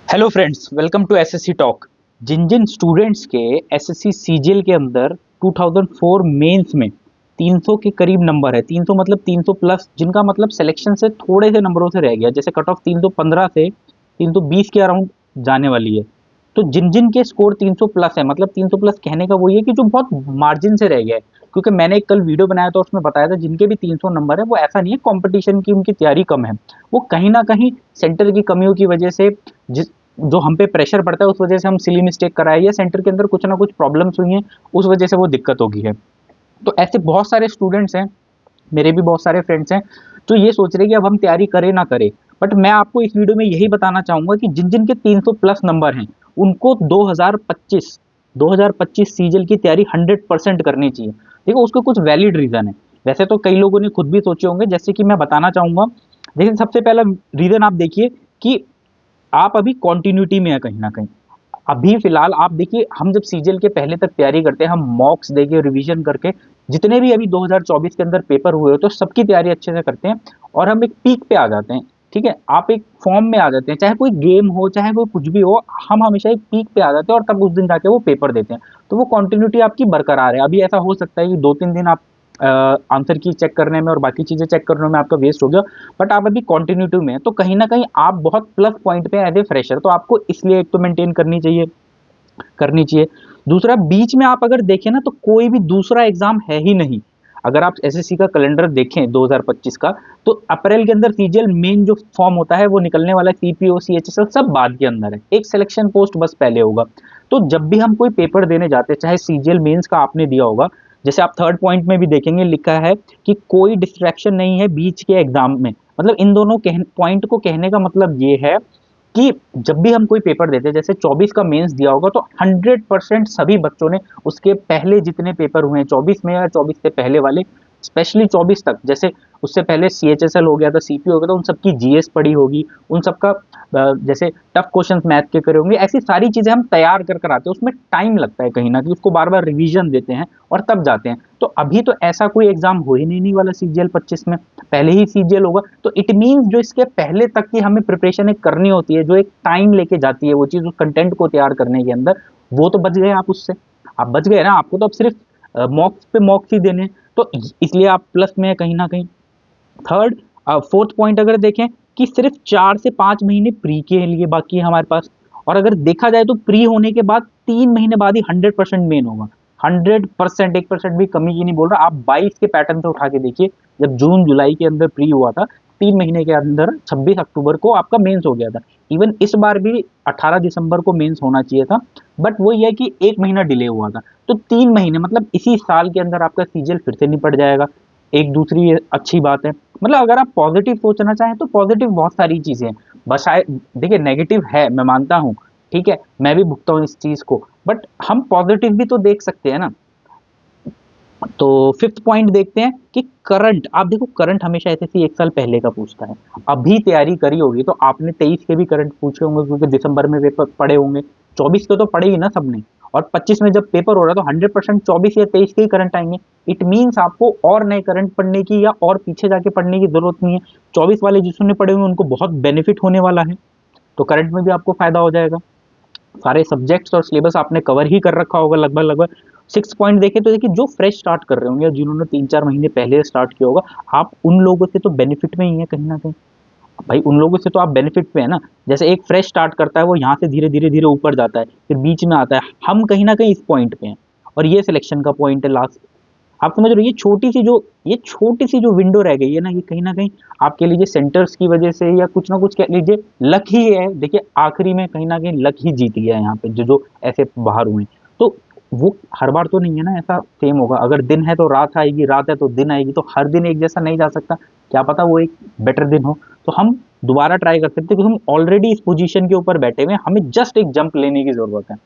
Hello friends, welcome to SSC talk. जिन जिन students के एसएससी सीजीएल के अंदर 2004 मेंस में 300 के करीब नंबर है, 300 मतलब 300 प्लस, जिनका मतलब सिलेक्शन से थोड़े से नंबरों से रह गया, जैसे कट ऑफ 315 से 320 के अराउंड जाने वाली है। तो जिन जिन के स्कोर 300 प्लस है, मतलब 300 प्लस कहने का वो ये कि जो बहुत मार्जिन से रह गया है, क्योंकि मैंने एक कल वीडियो बनाया था, उसमें बताया था जिनके भी 300 नंबर है वो ऐसा नहीं है कंपटीशन की उनकी तैयारी कम है, वो कहीं ना कहीं सेंटर की कमियों की वजह से जिस जो हम पे प्रेशर पड़ता है उस वजह से हम सिली मिस्टेक कराए या सेंटर के अंदर कुछ ना कुछ प्रॉब्लम्स हुई हैं, उस वजह से वो दिक्कत हो गई है। तो ऐसे बहुत सारे स्टूडेंट्स हैं, मेरे भी बहुत सारे फ्रेंड्स हैं जो ये सोच रहे हैं कि अब हम तैयारी करें ना करें। बट मैं आपको इस वीडियो में यही बताना चाहूंगा कि जिन जिन के 300 प्लस नंबर हैं उनको 2025 सीजल की तैयारी 100% करनी चाहिए। देखो, उसके कुछ वैलिड रीजन है। वैसे तो कई लोगों ने खुद भी सोचे होंगे, जैसे कि मैं बताना चाहूंगा। देखिए, सबसे पहला रीजन आप देखिए कि आप अभी कॉन्टिन्यूटी में है कहीं ना कहीं। अभी फिलहाल आप देखिए, हम जब सीजीएल के पहले तक तैयारी करते हैं, हम मॉक्स देके रिवीजन करके जितने भी अभी 2024 के अंदर पेपर हुए हो तो सबकी तैयारी अच्छे से करते हैं और हम एक पीक पे आ जाते हैं। ठीक है, आप एक फॉर्म में आ जाते हैं, चाहे कोई गेम हो चाहे कोई कुछ भी हो, हम हमेशा एक पीक पे आ जाते हैं और तब उस दिन जाके वो पेपर देते हैं। तो वो कंटिन्यूटी आपकी बरकरार है। अभी ऐसा हो सकता है कि 2-3 दिन आप आंसर की चेक करने में और बाकी चीजें चेक करने में आपका वेस्ट हो गया, बट आप अभी कॉन्टिन्यूटी में हैं, तो कहीं ना कहीं आप बहुत प्लस पॉइंट पे एज ए फ्रेशर, तो आपको इसलिए एक तो मेंटेन करनी चाहिए। दूसरा, बीच में आप अगर देखें ना तो कोई भी दूसरा एग्जाम है ही नहीं। अगर आप एसएससी का कैलेंडर देखें 2025 का, तो अप्रैल के अंदर सीजीएल मेन जो फॉर्म होता है वो निकलने वाला है, सीपीओ सीएचएसएल सब बाद के अंदर है, एक सिलेक्शन पोस्ट बस पहले होगा। तो जब भी हम कोई पेपर देने जाते हैं, चाहे सीजीएल मेंस का आपने दिया होगा, जैसे आप थर्ड पॉइंट में भी देखेंगे लिखा है कि कोई डिस्ट्रैक्शन नहीं है बीच के एग्जाम में। मतलब इन दोनों पॉइंट को कहने का मतलब ये है कि जब भी हम कोई पेपर देते हैं, जैसे 24 का मेंस दिया होगा, तो 100% सभी बच्चों ने उसके पहले जितने पेपर हुए हैं 24 में या 24 से पहले वाले, स्पेशली 24 तक, जैसे उससे पहले सीएचएसएल हो गया था, सीपी हो गया था, उन सबकी जीएस पढ़ी होगी, उन सबका जैसे टफ क्वेश्चंस मैथ के करे होंगे, ऐसी सारी चीजें हम तैयार कर कर आते हैं। उसमें टाइम लगता है कहीं ना कहीं, उसको बार बार रिवीजन देते हैं और तब जाते हैं। तो अभी तो ऐसा कोई एग्जाम हो ही नहीं वाला सीजीएल 25 में, पहले ही सीजीएल होगा। तो इट मीन्स जो इसके पहले तक की हमें प्रिपरेशन एक करनी होती है, जो एक टाइम लेके जाती है वो चीज उस कंटेंट को तैयार करने के अंदर, वो तो बच गए आप उससे। आप बच गए ना, आपको तो अब सिर्फ मॉक्स पे मॉक्स ही देने हैं। तो इसलिए आप प्लस में है कहीं ना कहीं। थर्ड, फोर्थ पॉइंट अगर देखें कि सिर्फ 4 से 5 महीने प्री के लिए बाकी है हमारे पास, और अगर देखा जाए तो प्री होने के बाद 3 महीने बाद ही 100% मेन होगा। 100%, 1% भी कमी की नहीं बोल रहा। आप 22 के पैटर्न से उठा के देखिए, जब जून जुलाई के अंदर प्री हुआ था, 3 महीने के अंदर 26 अक्टूबर को आपका मेंस हो गया था। इवन इस बार भी 18 दिसंबर को मेंस होना चाहिए था, बट वो ये कि 1 महीना डिले हुआ था। तो 3 महीने मतलब इसी साल के अंदर आपका सीजीएल फिर से निपट जाएगा। एक दूसरी अच्छी बात है, मतलब अगर आप पॉजिटिव सोचना चाहें तो पॉजिटिव बहुत सारी चीजें हैं। बस देखिए, नेगेटिव है, मैं मानता हूँ, ठीक है, मैं भी भुगता हूँ इस चीज को, बट हम पॉजिटिव भी तो देख सकते हैं ना। तो फिफ्थ पॉइंट देखते हैं कि करंट, आप देखो करंट हमेशा एसएससी एक साल पहले का पूछता है। अभी तैयारी करी होगी तो आपने 23 के भी करंट पूछे होंगे, क्योंकि दिसंबर में पेपर पढ़े होंगे। 24 के तो पढ़े ही ना सबने, और 25 में जब पेपर हो रहा है तो 100% 24 या 23 के ही करंट आएंगे। इट मीन्स आपको और नए करंट पढ़ने की या और पीछे जाके पढ़ने की जरूरत नहीं है। 24 वाले जिसने पढ़े हुए उनको बहुत बेनिफिट होने वाला है, तो करंट में भी आपको फायदा हो जाएगा। सारे सब्जेक्ट्स और सिलेबस आपने कवर ही कर रखा होगा लगभग लगभग। सिक्स पॉइंट देखें तो देखिए, जो फ्रेश स्टार्ट कर रहे होंगे, जिन्होंने 3-4 महीने पहले स्टार्ट किया होगा, आप उन लोगों से तो बेनिफिट में ही है कहीं ना कहीं। भाई, उन लोगों से तो आप बेनिफिट पे है ना। जैसे एक फ्रेश स्टार्ट करता है, वो यहाँ से धीरे धीरे धीरे ऊपर जाता है, फिर बीच में आता है, हम कहीं ना कहीं इस पॉइंट पे हैं, और ये सिलेक्शन का पॉइंट है लास्ट। आप समझ रहे हो, ये छोटी सी जो विंडो रह गई है ना, ये कहीं ना कहीं आपके लिए सेंटर्स की वजह से या कुछ ना कुछ कह लीजिए लक ही है। देखिए, आखिरी में कहीं ना कहीं लक ही जीत गया है यहाँ पे, जो जो ऐसे बाहर हुए हैं। तो वो हर बार तो नहीं है ना ऐसा सेम होगा। अगर दिन है तो रात आएगी, रात है तो दिन आएगी, तो हर दिन एक जैसा नहीं जा सकता। क्या पता वो एक बेटर दिन हो, तो हम दोबारा ट्राई कर सकते हैं, क्योंकि हम ऑलरेडी इस पोजीशन के ऊपर बैठे हुए हैं, हमें जस्ट एक जंप लेने की जरूरत है।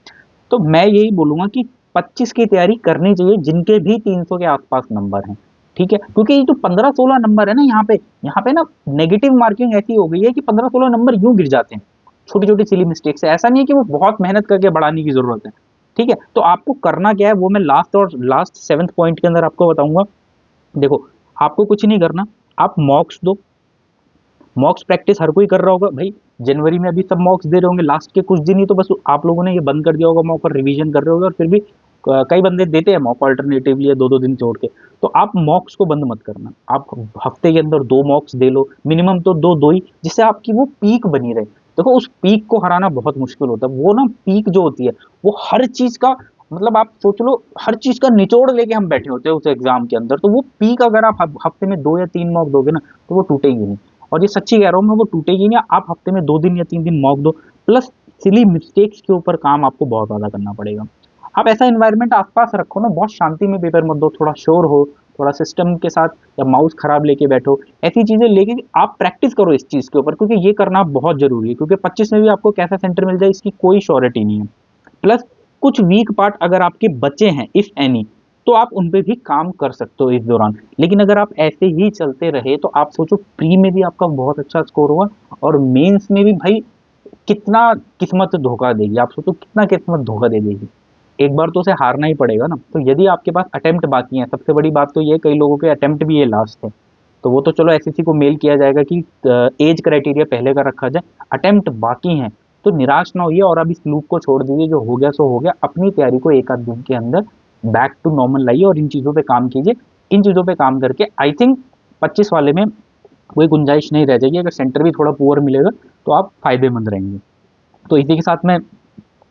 तो मैं यही बोलूंगा कि 25 की तैयारी करनी चाहिए जिनके भी 300 के आसपास नंबर हैं। ठीक है, क्योंकि ये जो 15-16 नंबर है ना, यहाँ पे ना नेगेटिव मार्किंग ऐसी हो गई है कि 15-16 नंबर यूं गिर जाते हैं, छोटी छोटी सिली मिस्टेक से। ऐसा नहीं है कि वो बहुत मेहनत करके बढ़ाने की जरूरत है। ठीक है, तो आपको करना क्या है वो मैं लास्ट 7th पॉइंट के अंदर आपको बताऊंगा। देखो, आपको कुछ नहीं करना, आप मॉक्स दो। मॉक्स प्रैक्टिस हर कोई कर रहा होगा भाई। जनवरी में अभी सब मॉक्स दे रहे होंगे, लास्ट के कुछ दिन ही तो बस आप लोगों ने ये बंद कर दिया होगा मॉक और रिवीजन कर रहे होगे, और फिर भी कई बंदे देते हैं मॉक अल्टरनेटिवली या 2-2 दिन छोड़ के। तो आप मॉक्स को बंद मत करना, आप हफ्ते के अंदर 2 मॉक्स दे लो, मिनिमम तो 2 ही, जिससे आपकी वो पीक बनी रहे। देखो उस पीक को हराना बहुत मुश्किल होता है, वो ना पीक जो होती है वो हर चीज़ का, मतलब आप सोच लो हर चीज़ का निचोड़ लेके हम बैठे होते हैं उस एग्ज़ाम के अंदर, तो वो पीक अगर आप हफ्ते में 2 या 3 मॉक दोगे ना, तो वो टूटेगी नहीं। और ये सच्ची कह रहा हूँ मैं, वो टूटेगी नहीं। आप हफ्ते में 2 दिन या 3 दिन मॉक दो, प्लस सिली मिस्टेक्स के ऊपर काम आपको बहुत ज़्यादा करना पड़ेगा। आप ऐसा एनवायरनमेंट आसपास रखो ना, बहुत शांति में पेपर मत दो, थोड़ा शोर हो, थोड़ा सिस्टम के साथ, या माउस खराब लेके बैठो, ऐसी चीज़ें लेके आप प्रैक्टिस करो इस चीज़ के ऊपर, क्योंकि ये करना बहुत ज़रूरी है, क्योंकि 25 में भी आपको कैसा सेंटर मिल जाए इसकी कोई श्योरिटी नहीं है। प्लस कुछ वीक पार्ट अगर आपके बचे हैं इफ एनी, तो आप उन पे भी काम कर सकते हो इस दौरान। लेकिन अगर आप ऐसे ही चलते रहे तो आप सोचो प्री में भी आपका बहुत अच्छा स्कोर होगा, और मेंस में भी भाई कितना किस्मत धोखा देगी, आप सोचो कितना किस्मत धोखा दे देगी। एक बार तो उसे हारना ही पड़ेगा ना। तो यदि आपके पास अटेम्प्ट बाकी हैं, सबसे बड़ी बात तो ये है, कई लोगों के अटेम्प्ट भी ये लास्ट है, तो वो तो चलो एसएससी को मेल किया जाएगा कि एज क्राइटेरिया पहले का रखा जाए, अटेम्प्ट बाकी हैं तो निराश ना होइए, और अब इस लूप को छोड़ दीजिए, जो हो गया सो हो गया। अपनी तैयारी को एक आध दिन के अंदर बैक टू नॉर्मल लाइए, और इन चीज़ों पे काम कीजिए। इन चीज़ों पे काम करके आई थिंक 25 वाले में कोई गुंजाइश नहीं रह जाएगी। अगर सेंटर भी थोड़ा पुअर मिलेगा तो आप फायदेमंद रहेंगे। तो इसी के साथ मैं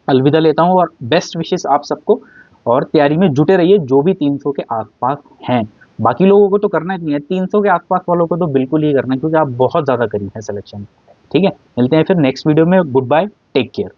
अलविदा लेता हूँ, और बेस्ट विशेस आप सबको, और तैयारी में जुटे रहिए जो भी 300 के आसपास हैं। बाकी लोगों को तो करना ही नहीं है, 300 के आसपास वालों को तो बिल्कुल ही करना है, क्योंकि आप बहुत ज़्यादा करीब हैं सिलेक्शन। ठीक है, मिलते हैं फिर नेक्स्ट वीडियो में। Goodbye, take care.